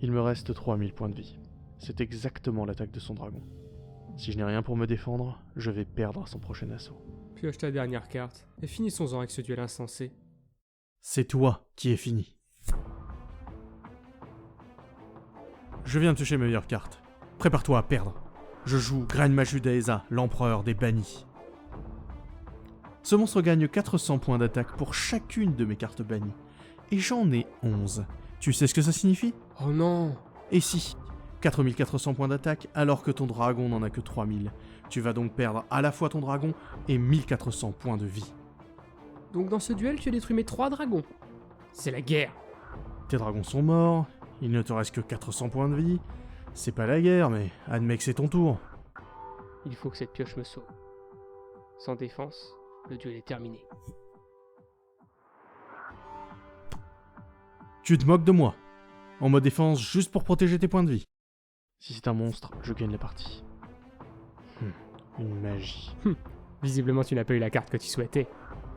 Il me reste 3000 points de vie. C'est exactement l'attaque de son dragon. Si je n'ai rien pour me défendre, je vais perdre son prochain assaut. Pioche ta dernière carte, et finissons-en avec ce duel insensé. C'est toi qui es fini. Je viens de toucher ma meilleure carte. Prépare-toi à perdre. Je joue Grand Magu Daeza, l'empereur des bannis. Ce monstre gagne 400 points d'attaque pour chacune de mes cartes bannies. Et j'en ai 11. Tu sais ce que ça signifie? Oh non! Et si 4400 points d'attaque alors que ton dragon n'en a que 3000. Tu vas donc perdre à la fois ton dragon et 1400 points de vie. Donc dans ce duel, tu as détruit mes 3 dragons. C'est la guerre. Tes dragons sont morts, il ne te reste que 400 points de vie. C'est pas la guerre, mais admets que c'est ton tour. Il faut que cette pioche me sauve. Sans défense, le duel est terminé. Tu te moques de moi. En mode défense juste pour protéger tes points de vie. Si c'est un monstre, je gagne la partie. Une magie. Visiblement, tu n'as pas eu la carte que tu souhaitais.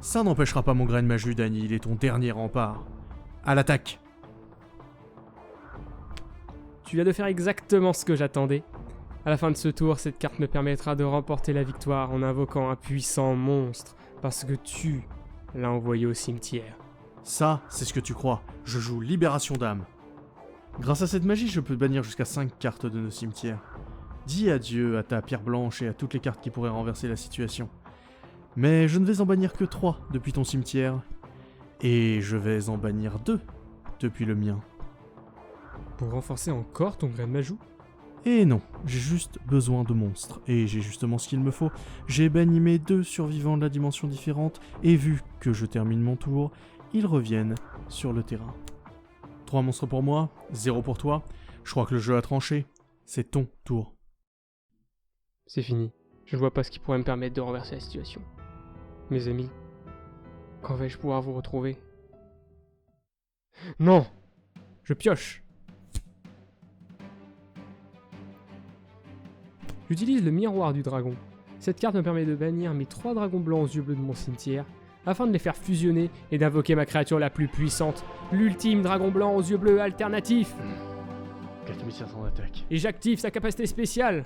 Ça n'empêchera pas mon Grand Magu, Dany, il est ton dernier rempart. À l'attaque. Tu viens de faire exactement ce que j'attendais. À la fin de ce tour, cette carte me permettra de remporter la victoire en invoquant un puissant monstre, parce que tu l'as envoyé au cimetière. Ça, c'est ce que tu crois. Je joue Libération d'âme. Grâce à cette magie, je peux bannir jusqu'à 5 cartes de nos cimetières. Dis adieu à ta pierre blanche et à toutes les cartes qui pourraient renverser la situation. Mais je ne vais en bannir que 3 depuis ton cimetière. Et je vais en bannir 2 depuis le mien. Pour renforcer encore ton Grand Magu? Et non, j'ai juste besoin de monstres, et j'ai justement ce qu'il me faut. J'ai banni mes 2 survivants de la dimension différente, et vu que je termine mon tour, ils reviennent sur le terrain. 3 monstres pour moi, 0 pour toi. Je crois que le jeu a tranché. C'est ton tour. C'est fini. Je ne vois pas ce qui pourrait me permettre de renverser la situation. Mes amis, quand vais-je pouvoir vous retrouver? Non! Je pioche! J'utilise le miroir du dragon. Cette carte me permet de bannir mes 3 dragons blancs aux yeux bleus de mon cimetière, afin de les faire fusionner et d'invoquer ma créature la plus puissante, l'ultime dragon blanc aux yeux bleus alternatif. 4500 d'attaque. Et j'active sa capacité spéciale.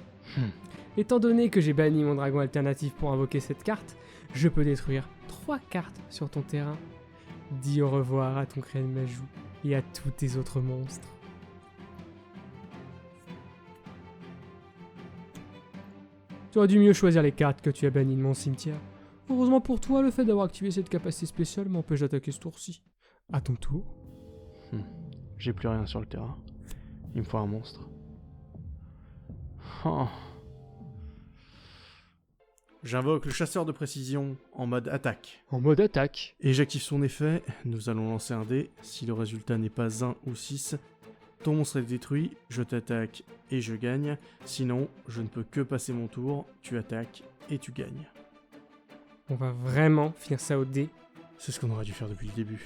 Étant donné que j'ai banni mon dragon alternatif pour invoquer cette carte, je peux détruire 3 cartes sur ton terrain. Dis au revoir à ton Grand Magu et à tous tes autres monstres. Tu aurais dû mieux choisir les cartes que tu as bannies de mon cimetière. Heureusement pour toi, le fait d'avoir activé cette capacité spéciale m'empêche d'attaquer ce tour-ci. À ton tour. J'ai plus rien sur le terrain. Il me faut un monstre. Oh. J'invoque le chasseur de précision en mode attaque. En mode attaque. Et j'active son effet. Nous allons lancer un dé. Si le résultat n'est pas 1 ou 6, ton monstre est détruit, je t'attaque et je gagne. Sinon, je ne peux que passer mon tour, tu attaques et tu gagnes. On va vraiment finir ça au dé. C'est ce qu'on aurait dû faire depuis le début.